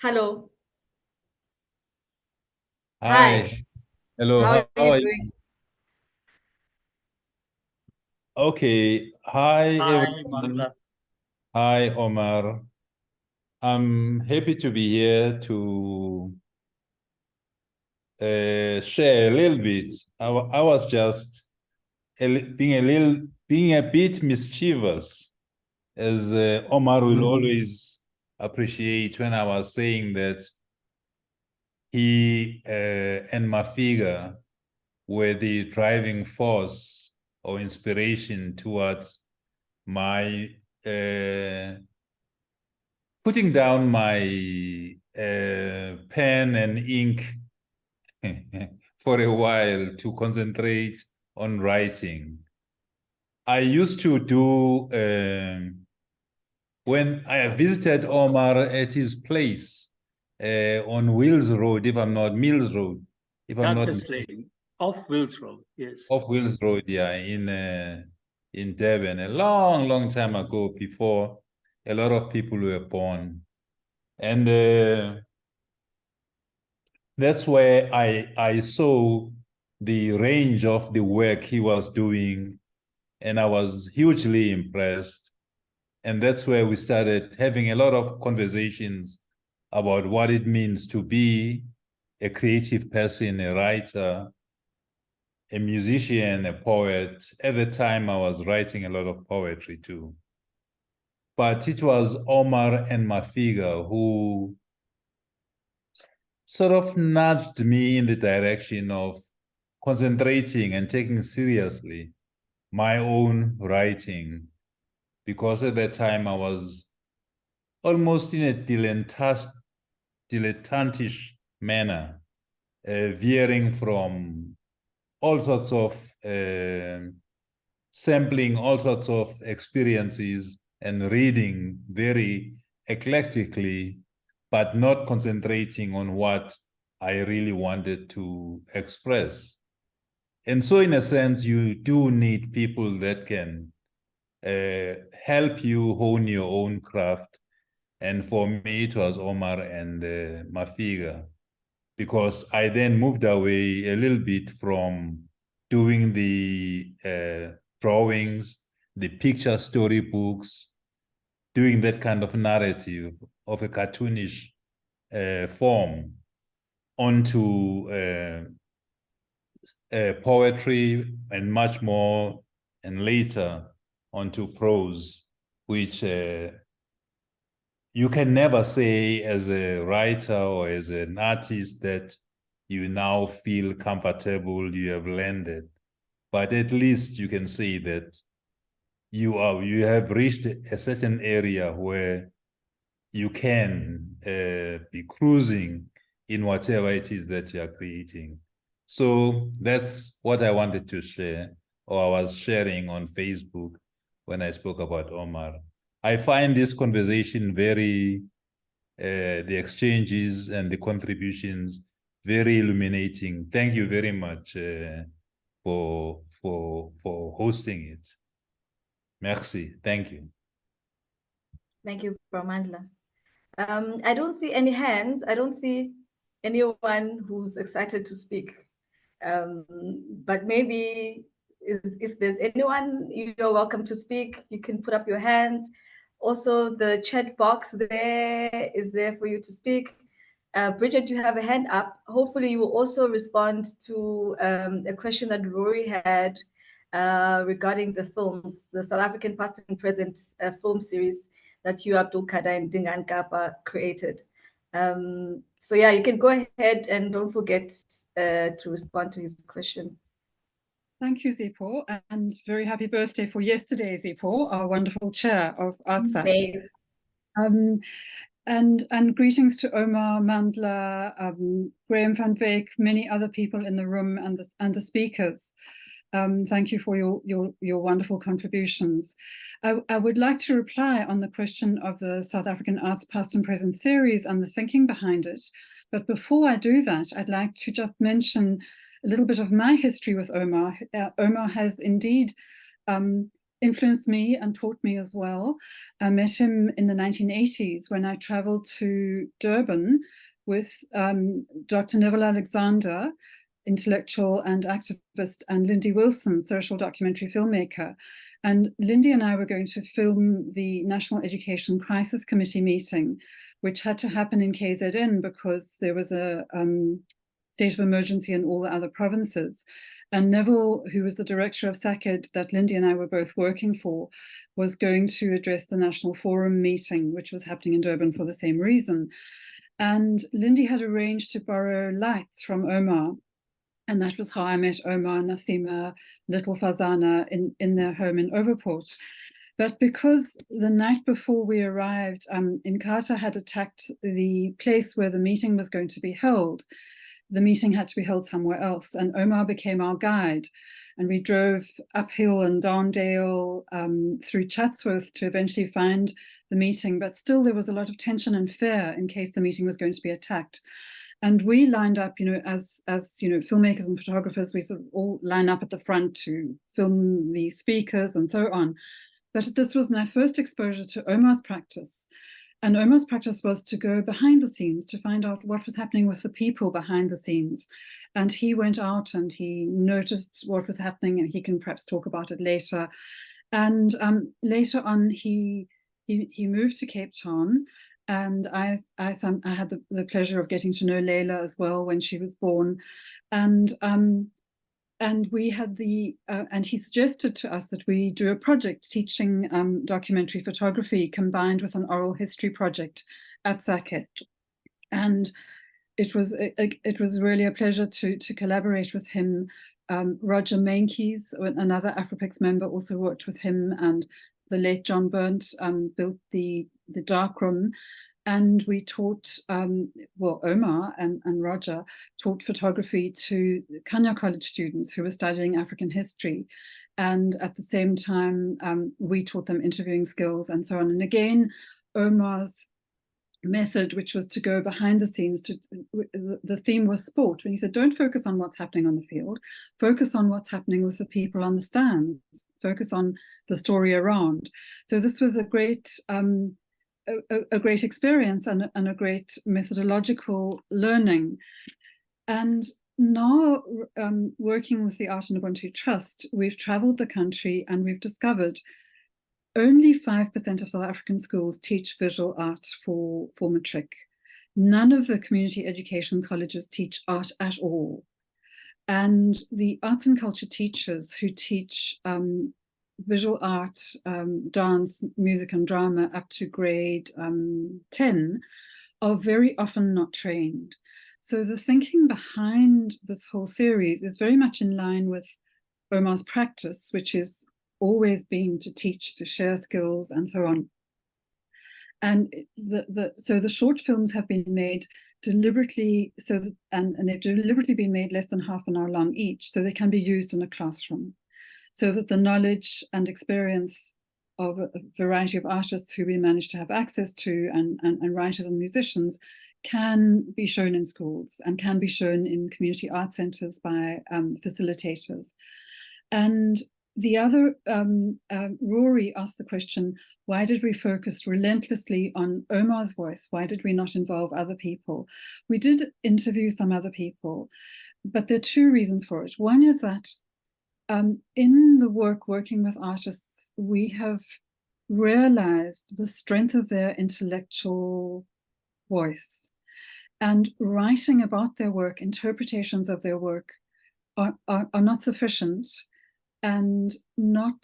Hello. Hi. Hello. How are you you? doing? Okay. Hi, Hi, everyone. Mandla. Hi, Omar. I'm happy to be here to share a little bit. I was just being a bit mischievous, as Omar will always appreciate when I was saying that he and Mafika were the driving force or inspiration towards my putting down my pen and ink for a while to concentrate on writing. I used to do, when I visited Omar at his place on Wills Road, if I'm not, Mills Road, if I'm not Lane, off Wills Road, yes. Off Wills Road, yeah, in Durban, a long time ago, before a lot of people were born. And that's where I saw the range of the work he was doing, and I was hugely impressed. And that's where we started having a lot of conversations about what it means to be a creative person, a writer, a musician, a poet. At the time, I was writing a lot of poetry too. But it was Omar and Mafika who sort of nudged me in the direction of concentrating and taking seriously my own writing. Because at that time, I was almost in a dilettantish manner, veering from all sorts of sampling all sorts of experiences and reading very eclectically, but not concentrating on what I really wanted to express. And so in a sense, you do need people that can help you hone your own craft. And for me, it was Omar and Mafiga, because I then moved away a little bit from doing the drawings, the picture storybooks, doing that kind of narrative of a cartoonish form, onto poetry and much more, and later onto prose, which you can never say as a writer or as an artist that you now feel comfortable, you have landed. But at least you can say that you have reached a certain area where you can be cruising in whatever it is that you are creating. So that's what I wanted to share, or I was sharing on Facebook when I spoke about Omar. I find this conversation very, the exchanges and the contributions very illuminating. Thank you very much for hosting it. Merci. Thank you. Thank you, Bramandla. I don't see any hands. I don't see anyone who's excited to speak. But maybe if there's anyone, you're welcome to speak. You can put up your hands. Also, the chat box there is there for you to speak. Bridget, you have a hand up. Hopefully, you will also respond to a question that Rory had regarding the films, the South African Past and Present film series that you, Abdul Kader and Dingaan Kapa created. So yeah, you can go ahead and don't forget to respond to his question. Thank you, Zippo, and very happy birthday for yesterday, Zippo, our wonderful chair of ArtSAT. And greetings to Omar, Mandla, Graham van Wyk, many other people in the room, and the speakers. Thank you for your wonderful contributions. I would like to reply on the question of the South African Arts Past and Present series and the thinking behind it. But before I do that, I'd like to just mention a little bit of my history with Omar. Omar has indeed influenced me and taught me as well. I met him in the 1980s when I traveled to Durban with Dr. Neville Alexander, intellectual and activist, and Lindy Wilson, social documentary filmmaker. And Lindy and I were going to film the National Education Crisis Committee meeting, which had to happen in KZN because there was a state of emergency in all the other provinces. And Neville, who was the director of SAAPP that Lindy and I were both working for, was going to address the National Forum meeting, which was happening in Durban for the same reason. And Lindy had arranged to borrow lights from Omar. And that was how I met Omar, Nasima, Little Fazana in their home in Overport. But because the night before we arrived, Inkatha had attacked the place where the meeting was going to be held, the meeting had to be held somewhere else, and Omar became our guide. And we drove uphill and down Dale through Chatsworth to eventually find the meeting. But still, there was a lot of tension and fear in case the meeting was going to be attacked. And we lined up, as filmmakers and photographers, we sort of all line up at the front to film the speakers and so on. But this was my first exposure to Omar's practice. And Omar's practice was to go behind the scenes to find out what was happening with the people behind the scenes. And he went out and he noticed what was happening, and he can perhaps talk about it later. And later on, he moved to Cape Town. And I had the pleasure of getting to know Leila as well when she was born. And we had and he suggested to us that we do a project teaching documentary photography combined with an oral history project at SAAPP. And it was really a pleasure to collaborate with him. Roger Meintjes, another Afropix member, also worked with him, and the late John Burnt built the darkroom. And we taught, Omar and Roger taught photography to Kanya College students who were studying African history. And at the same time, we taught them interviewing skills and so on. And again, Omar's method, which was to go behind the scenes. The theme was sport, when he said, don't focus on what's happening on the field, focus on what's happening with the people on the stands, focus on the story around. So this was a great experience and a great methodological learning. And now, working with the Art in Ubuntu Trust, we've traveled the country and we've discovered only 5% of South African schools teach visual art for matric. None of the community education colleges teach art at all. And the arts and culture teachers who teach visual art, dance, music and drama up to grade 10 are very often not trained. So the thinking behind this whole series is very much in line with Omar's practice, which is always been to teach, to share skills and so on. And so the short films have been made deliberately, and they've deliberately been made less than half an hour long each, so they can be used in a classroom, so that the knowledge and experience of a variety of artists who we manage to have access to, and writers and musicians, can be shown in schools and can be shown in community art centres by facilitators. And the other, Rory asked the question, why did we focus relentlessly on Omar's voice? Why did we not involve other people? We did interview some other people, but there are two reasons for it. One is that in the working with artists, we have realized the strength of their intellectual voice, and writing about their work, interpretations of their work are not sufficient, and don't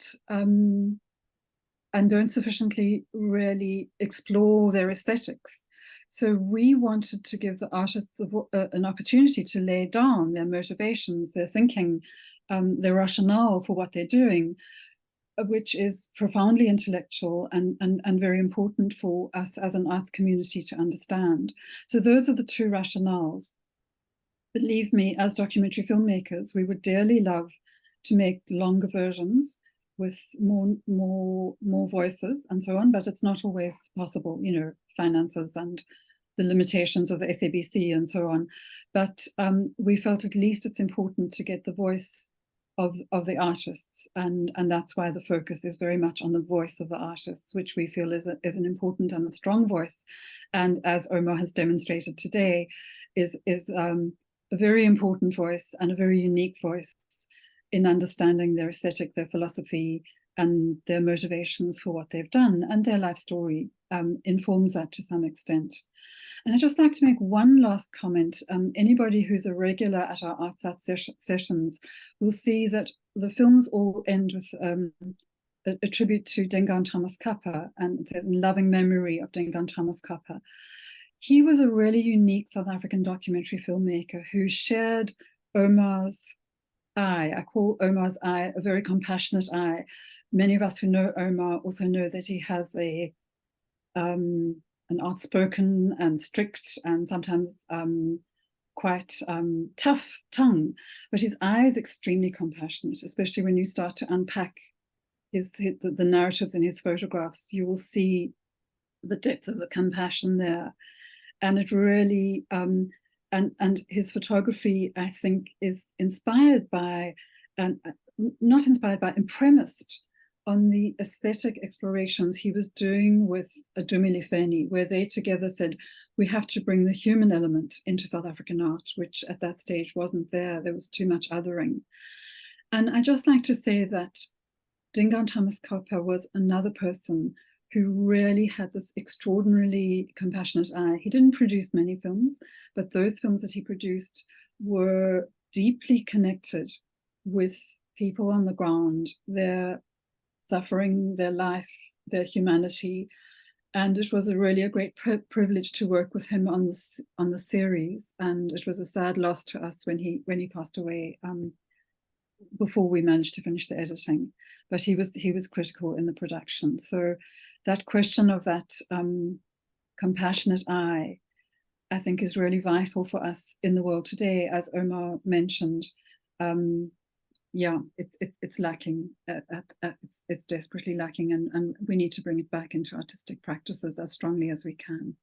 sufficiently really explore their aesthetics. So we wanted to give the artists an opportunity to lay down their motivations, their thinking, their rationale for what they're doing, which is profoundly intellectual and very important for us as an arts community to understand. So those are the two rationales. Believe me, as documentary filmmakers, we would dearly love to make longer versions with more voices and so on, but it's not always possible, you know, finances and the limitations of the SABC and so on. But we felt at least it's important to get the voice of the artists, and that's why the focus is very much on the voice of the artists, which we feel is an important and a strong voice, and as Omar has demonstrated today, is a very important voice and a very unique voice in understanding their aesthetic, their philosophy, and their motivations for what they've done, and their life story informs that to some extent. And I'd just like to make one last comment. Anybody who's a regular at our ArtSAT sessions will see that the films all end with a tribute to Dingaan Thomas Kappa, and it says, in loving memory of Dingaan Thomas Kappa. He was a really unique South African documentary filmmaker who shared Omar's eye. I call Omar's eye a very compassionate eye. Many of us who know Omar also know that he has an outspoken and strict and sometimes quite tough tongue, but his eye is extremely compassionate, especially when you start to unpack the narratives in his photographs. You will see the depth of the compassion there. And it really, and his photography, I think, is inspired by, and not inspired by, and premised on the aesthetic explorations he was doing with Dumile Feni, where they together said, we have to bring the human element into South African art, which at that stage wasn't there. There was too much othering. And I just like to say that Dingaan Thomas Kappa was another person who really had this extraordinarily compassionate eye. He didn't produce many films, but those films that he produced were deeply connected with people on the ground, their suffering, their life, their humanity. And it was really a great privilege to work with him on the series. And it was a sad loss to us when he passed away before we managed to finish the editing. But he was critical in the production. So that question of that compassionate eye, I think, is really vital for us in the world today, as Omar mentioned. Yeah, it's lacking. It's desperately lacking, and we need to bring it back into artistic practices as strongly as we can.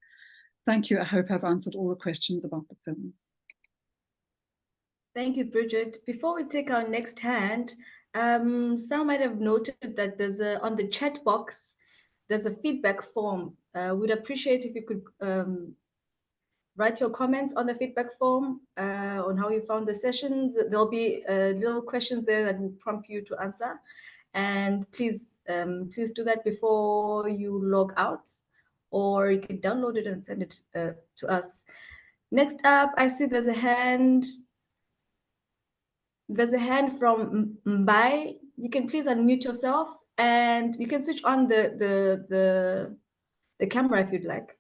Thank you. I hope I've answered all the questions about the films. Thank you, Bridget. Before we take our next hand, some might have noted that there's on the chat box, there's a feedback form. We'd appreciate if you could write your comments on the feedback form on how you found the sessions. There'll be little questions there that will prompt you to answer. And please do that before you log out, or you can download it and send it to us. Next up, I see there's a hand. There's a hand from Mbai. You can please unmute yourself and you can switch on the camera if you'd like.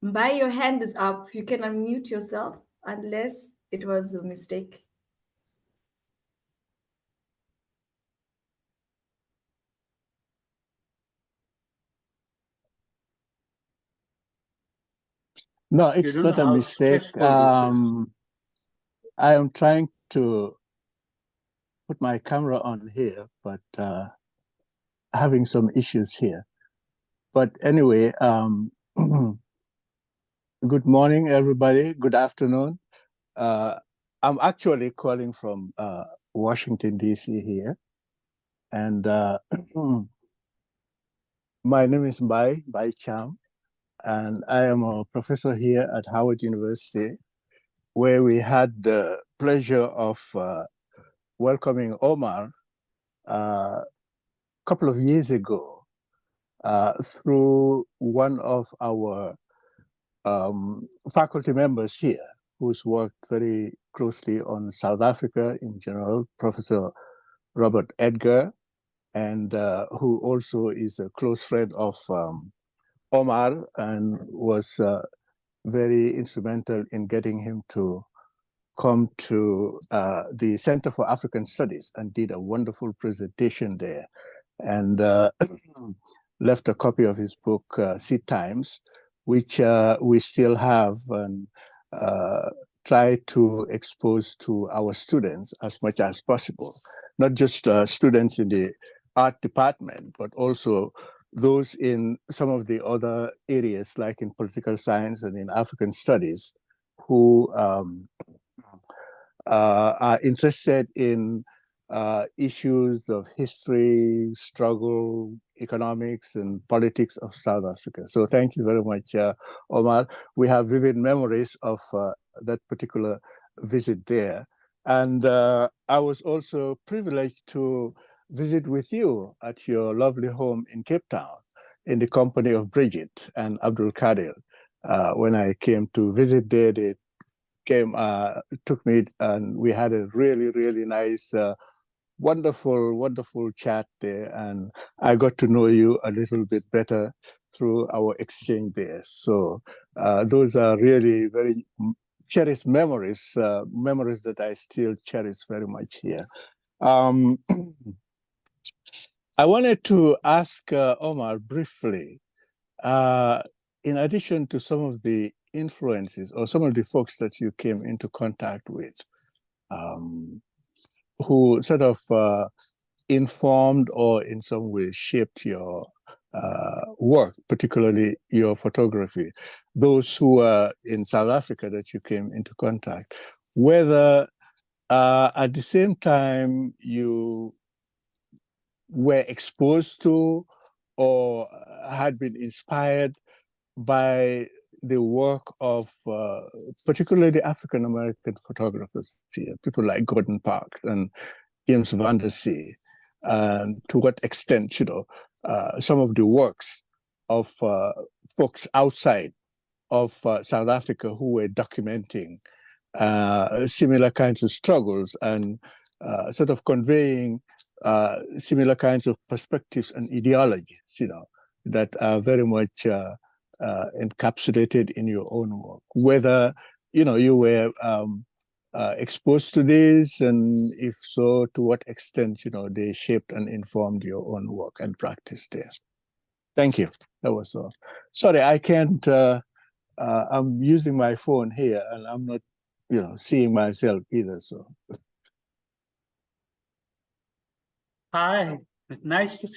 Mbai, your hand is up. You can unmute yourself unless it was a mistake. No, it's not a mistake. I am trying to put my camera on here, but having some issues here. But anyway, good morning, everybody. Good afternoon. I'm actually calling from Washington, D.C. here. And my name is Bai Cham, and I am a professor here at Howard University, where we had the pleasure of welcoming Omar a couple of years ago through one of our faculty members here who's worked very closely on South Africa in general, Professor Robert Edgar, and who also is a close friend of Omar and was very instrumental in getting him to come to the Center for African Studies and did a wonderful presentation there, and left a copy of his book, Seed Times, which we still have and try to expose to our students as much as possible, not just students in the art department, but also those in some of the other areas, like in political science and in African studies, who are interested in issues of history, struggle, economics, and politics of South Africa. So thank you very much, Omar. We have vivid memories of that particular visit there. And I was also privileged to visit with you at your lovely home in Cape Town in the company of Bridget and Abdul Kadir. When I came to visit there, they took me and we had a really, really nice, wonderful chat there. And I got to know you a little bit better through our exchange there. So those are really very cherished memories, memories that I still cherish very much here. I wanted to ask Omar briefly, in addition to some of the influences or some of the folks that you came into contact with, who sort of informed or in some way shaped your work, particularly your photography, those who were in South Africa that you came into contact, whether at the same time you were exposed to or had been inspired by the work of particularly the African-American photographers here, people like Gordon Parks and James Van der See, and to what extent, some of the works of folks outside of South Africa who were documenting similar kinds of struggles and sort of conveying similar kinds of perspectives and ideologies, that are very much encapsulated in your own work. Whether, you were exposed to this, and if so, to what extent, they shaped and informed your own work and practice there. Thank you. That was all. Sorry, I can't, I'm using my phone here and I'm not, seeing myself either, so. Hi, It's nice to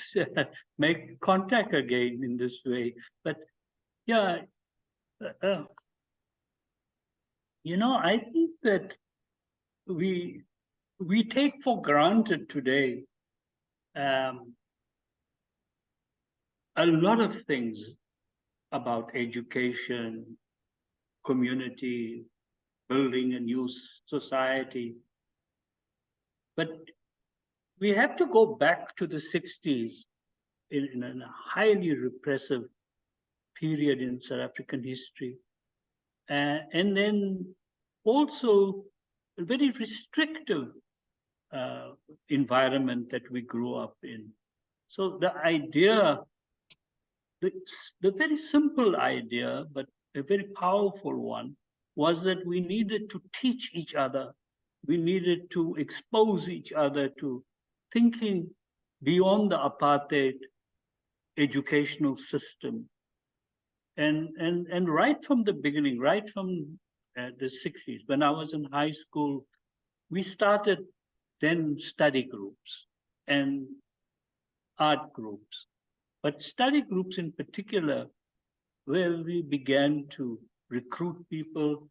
make contact again in this way. But yeah, I think that we take for granted today a lot of things about education, community, building a new society. But we have to go back to the 60s in a highly repressive period in South African history. And then also a very restrictive environment that we grew up in. So the idea, the very simple idea, but a very powerful one, was that we needed to teach each other. We needed to expose each other to thinking beyond the apartheid educational system. And right from the beginning, right from the 60s, when I was in high school, we started then study groups and art groups, but study groups in particular, where we began to recruit people,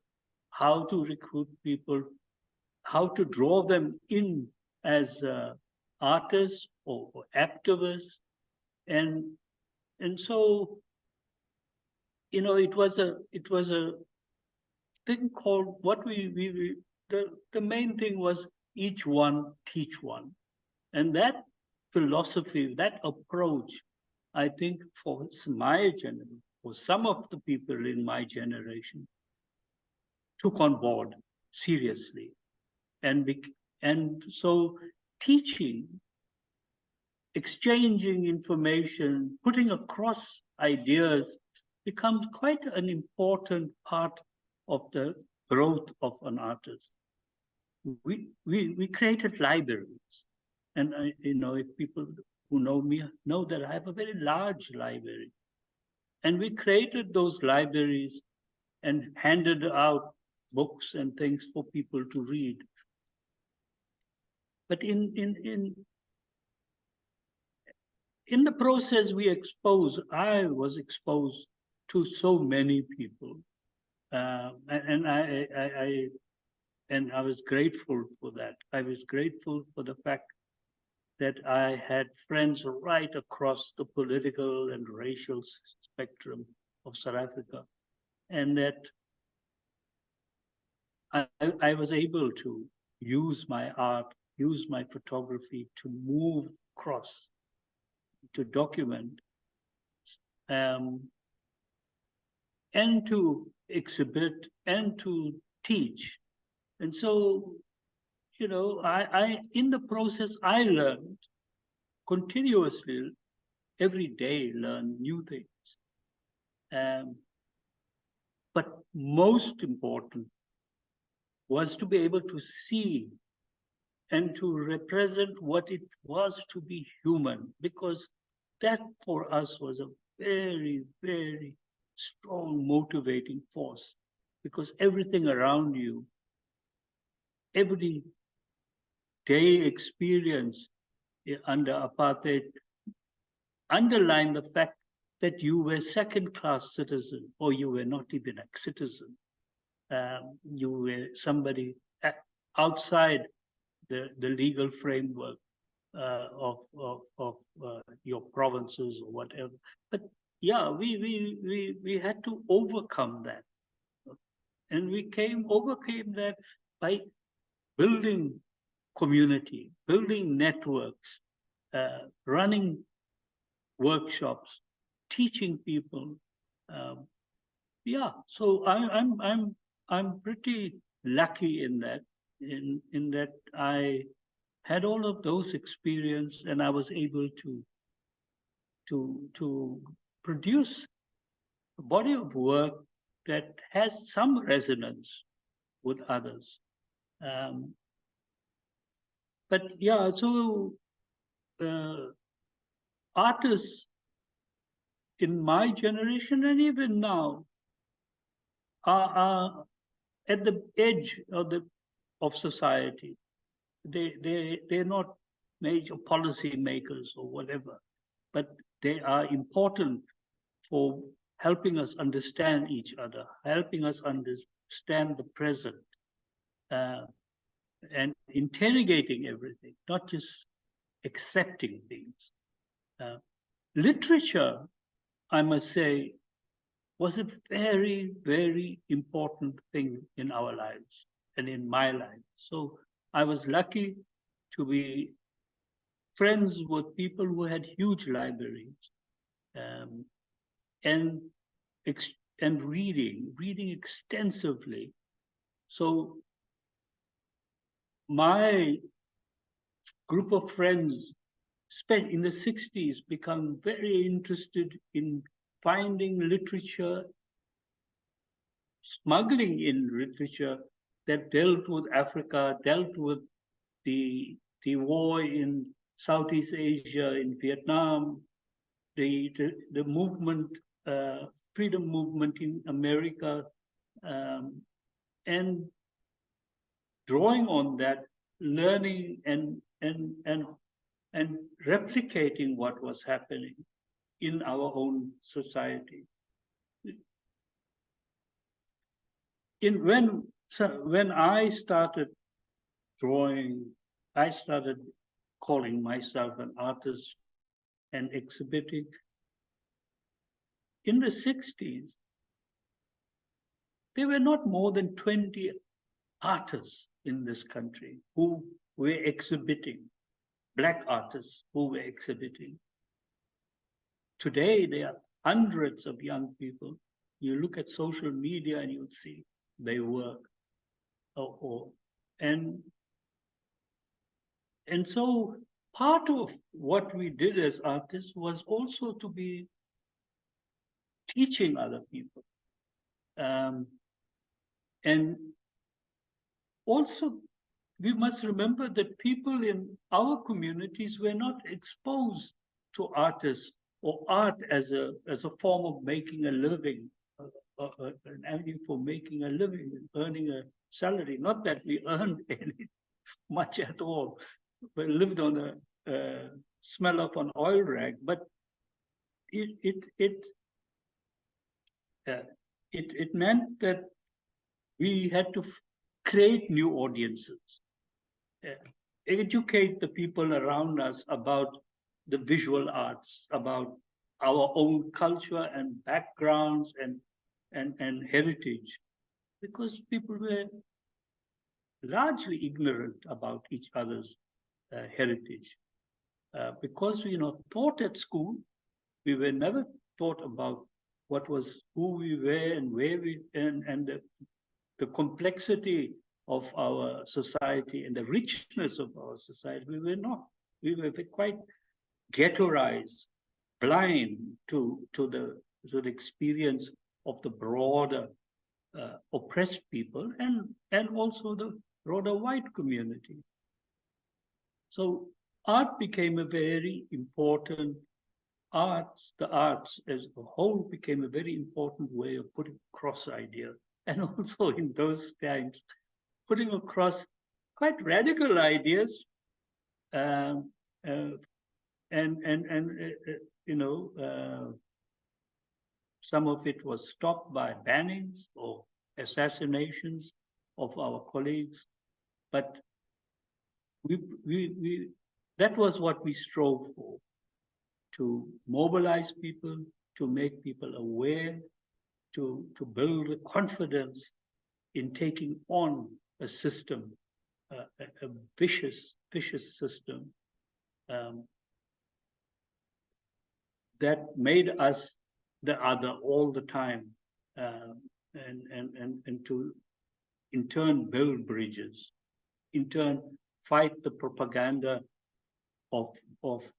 how to recruit people, how to draw them in as artists or activists. And so, it was a thing called the main thing was each one teach one. And that philosophy, that approach, I think for my generation, for some of the people in my generation, took on board seriously. And so teaching, exchanging information, putting across ideas becomes quite an important part of the growth of an artist. We created libraries. And if people who know me know that I have a very large library. And we created those libraries and handed out books and things for people to read. But in the process, I was exposed to so many people. And I was grateful for that. I was grateful for the fact that I had friends right across the political and racial spectrum of South Africa, and that I was able to use my art, use my photography to move across, to document, and to exhibit, and to teach. And so, in the process, I learned continuously, every day, learn new things. But most important was to be able to see and to represent what it was to be human, because that for us was a very, very strong motivating force, because everything around you, every day experience under apartheid underlined the fact that you were second-class citizen, or you were not even a citizen. You were somebody outside the legal framework of your provinces or whatever. But yeah, we had to overcome that, and we overcame that by building community, building networks, running workshops, teaching people. Yeah, so I'm pretty lucky in that, in that I had all of those experience, and I was able to produce a body of work that has some resonance with others. But yeah, so artists in my generation and even now are at the edge of society. They're major policy makers or whatever, but they are important for helping us understand each other, helping us understand the present, and interrogating everything, not just accepting things. Literature, I must say, was a very, very important thing in our lives and in my life. So I was lucky to be friends with people who had huge libraries, and reading extensively. So my group of friends in the 60s become very interested in finding literature, smuggling in literature that dealt with Africa, dealt with the war in Southeast Asia, in Vietnam, the movement, freedom movement in America, and drawing on that, learning and replicating what was happening in our own society. When I started drawing, I started calling myself an artist and exhibiting. In the 60s, there were not more than 20 artists in this country who were exhibiting, Black artists who were exhibiting. Today, there are hundreds of young people. You look at social media and you'll see they work. And so part of what we did as artists was also to be teaching other people. And also, we must remember that people in our communities were not exposed to artists or art as a form of making a living, an avenue for making a living, earning a salary. Not that we earned any much at all. We lived on a smell of an oil rag, but it meant that we had to create new audiences, educate the people around us about the visual arts, about our own culture and backgrounds and heritage, because people were largely ignorant about each other's heritage. Because we were taught at school, we were never taught about who we were and where and the complexity of our society and the richness of our society. We were not. We were quite ghettoized, blind to the experience of the broader oppressed people and also the broader white community. So art became a very important the arts as a whole became a very important way of putting across ideas. And also in those times, putting across quite radical ideas, some of it was stopped by bannings or assassinations of our colleagues, but that was what we strove for, to mobilize people, to make people aware, to build the confidence in taking on a system, a vicious system that made us the other all the time, and to in turn build bridges, in turn fight the propaganda of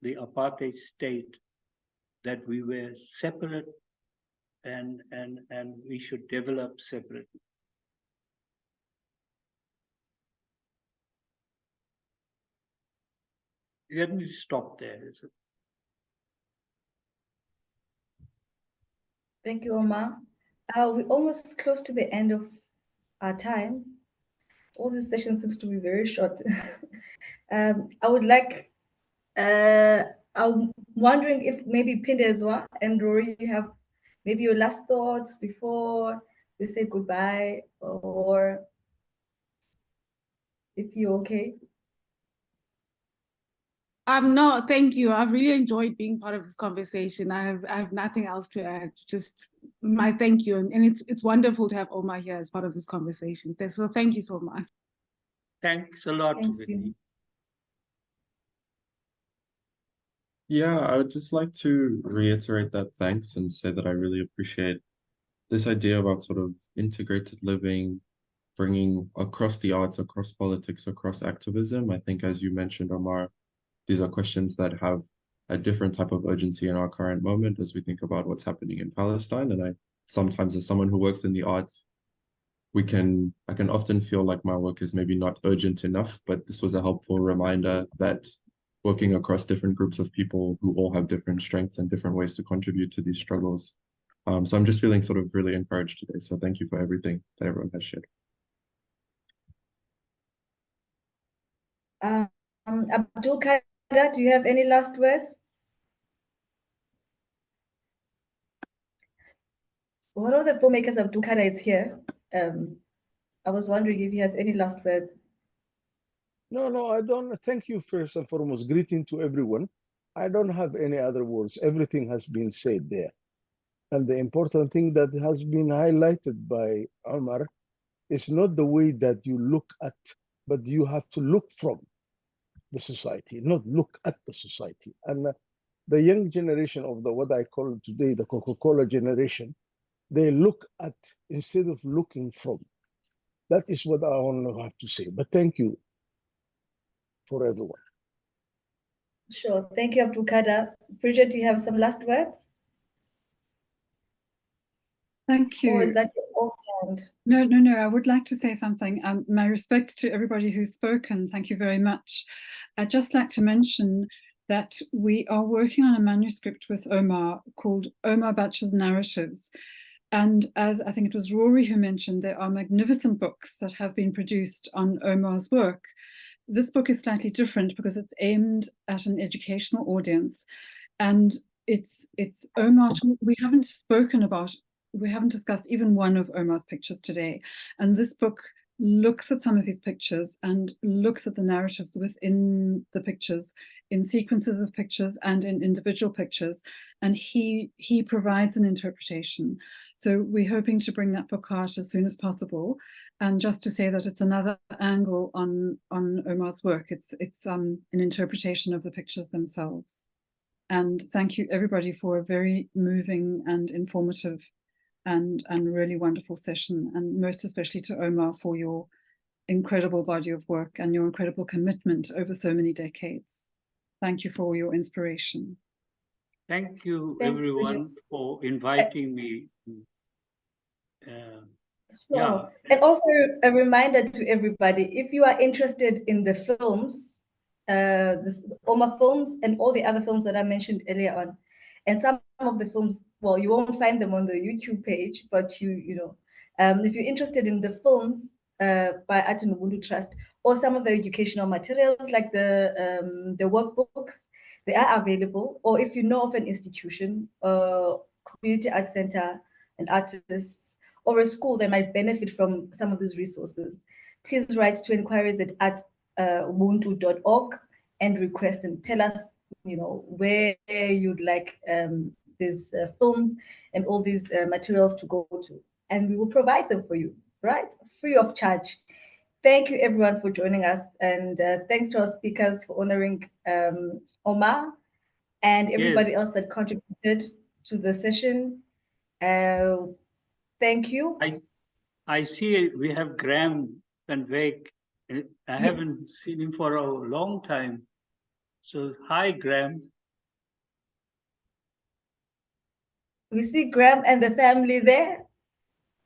the apartheid state that we were separate and we should develop separately. Let me stop there. Thank you, Omar. We're almost close to the end of our time. All this session seems to be very short. I would like I'm wondering if maybe Phindezwa and Rory, you have maybe your last thoughts before we say goodbye, or if you're okay. No, thank you. I've really enjoyed being part of this conversation. I have nothing else to add. Just my thank you, and it's wonderful to have Omar here as part of this conversation. So thank you so much. Thanks a lot, Thanks, Whitney. Yeah, I would just like to reiterate that thanks and say that I really appreciate this idea about sort of integrated living, bringing across the arts, across politics, across activism. I think, as you mentioned, Omar, these are questions that have a different type of urgency in our current moment as we think about what's happening in Palestine. And I sometimes, as someone who works in the arts, I can often feel like my work is maybe not urgent enough, but this was a helpful reminder that working across different groups of people who all have different strengths and different ways to contribute to these struggles. So I'm just feeling sort of really encouraged today. So thank you for everything that everyone has shared. Abdul Kader, do you have any last words? One of the filmmakers, Abdul Kader, is here. I was wondering if he has any last words. No, I don't. Thank you first and foremost. Greeting to everyone. I don't have any other words. Everything has been said there. And the important thing that has been highlighted by Omar is not the way that you look at, but you have to look from the society, not look at the society. And the young generation of what I call today the Coca-Cola generation, they look at instead of looking from. That is what I want to have to say. But thank you for everyone. Sure. Thank you, Abdul Kader. Bridget, do you have some last words? Thank you. Or is that your old hand? No. I would like to say something. My respects to everybody who's spoken. Thank you very much. I'd just like to mention that we are working on a manuscript with Omar called Omar Badsha's Narratives. And as I think it was Rory who mentioned, there are magnificent books that have been produced on Omar's work. This book is slightly different because it's aimed at an educational audience. And it's Omar. We haven't discussed even one of Omar's pictures today. And this book looks at some of his pictures and looks at the narratives within the pictures, in sequences of pictures and in individual pictures. And he provides an interpretation. So we're hoping to bring that book out as soon as possible. And just to say that it's another angle on Omar's work. It's an interpretation of the pictures themselves. And thank you everybody for a very moving and informative and really wonderful session, and most especially to Omar for your incredible body of work and your incredible commitment over so many decades. Thank you for your inspiration. Thank you, Thanks, everyone, Bridget. for inviting me. Sure. Yeah. And also a reminder to everybody, if you are interested in the films, this Omar films and all the other films that I mentioned earlier on, and some of the films, well, you won't find them on the YouTube page, but if you're interested in the films by Art and Ubuntu Trust, or some of the educational materials like the workbooks, they are available. Or if you know of an institution, community art center, and artists, or a school that might benefit from some of these resources, please write to inquiries@ubuntu.org and request and tell us, where you'd like these films and all these materials to go to, and we will provide them for you, right? Free of charge. Thank you everyone for joining us, and thanks to our speakers for honoring Omar and everybody else that contributed to the session. Thank you. I see we have Graham Van Wyk. I haven't seen him for a long time. So hi, Graham. We see Graham and the family there.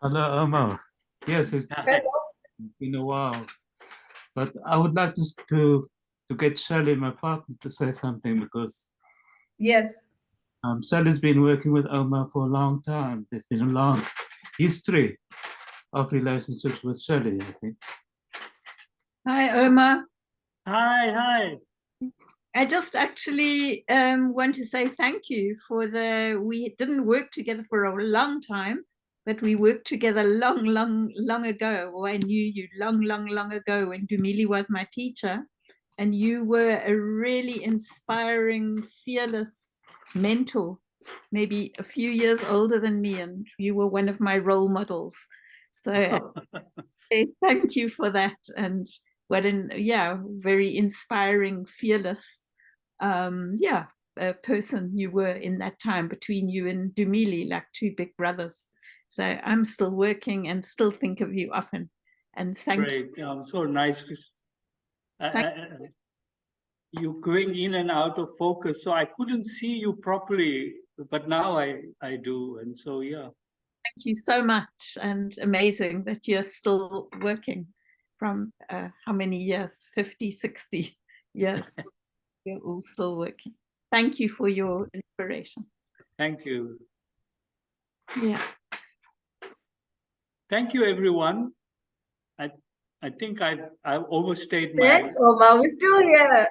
Hello, Omar. Yes, it's been a while. But I would like to get Shelley, my partner, to say something, because yes, Shelley's been working with Omar for a long time. There's been a long history of relationships with Shelley, I think. Hi, Omar. Hi. I just actually want to say thank you for we didn't work together for a long time, but we worked together long ago. Or I knew you long ago when Dumili was my teacher. And you were a really inspiring, fearless mentor, maybe a few years older than me, and you were one of my role models. So thank you for that. And what very inspiring, fearless, person you were in that time between you and Dumili, like two big brothers. So I'm still working and still think of you often. And thank you. Great. So nice to you going in and out of focus, so I couldn't see you properly, but now I do, and so yeah. Thank you so much, and amazing that you're still working from how many years? 50, 60 years. You're all still working. Thank you for your inspiration. Thank you. Yeah. Thank you, everyone. I think I've overstayed my... Thanks, Omar. We're still here.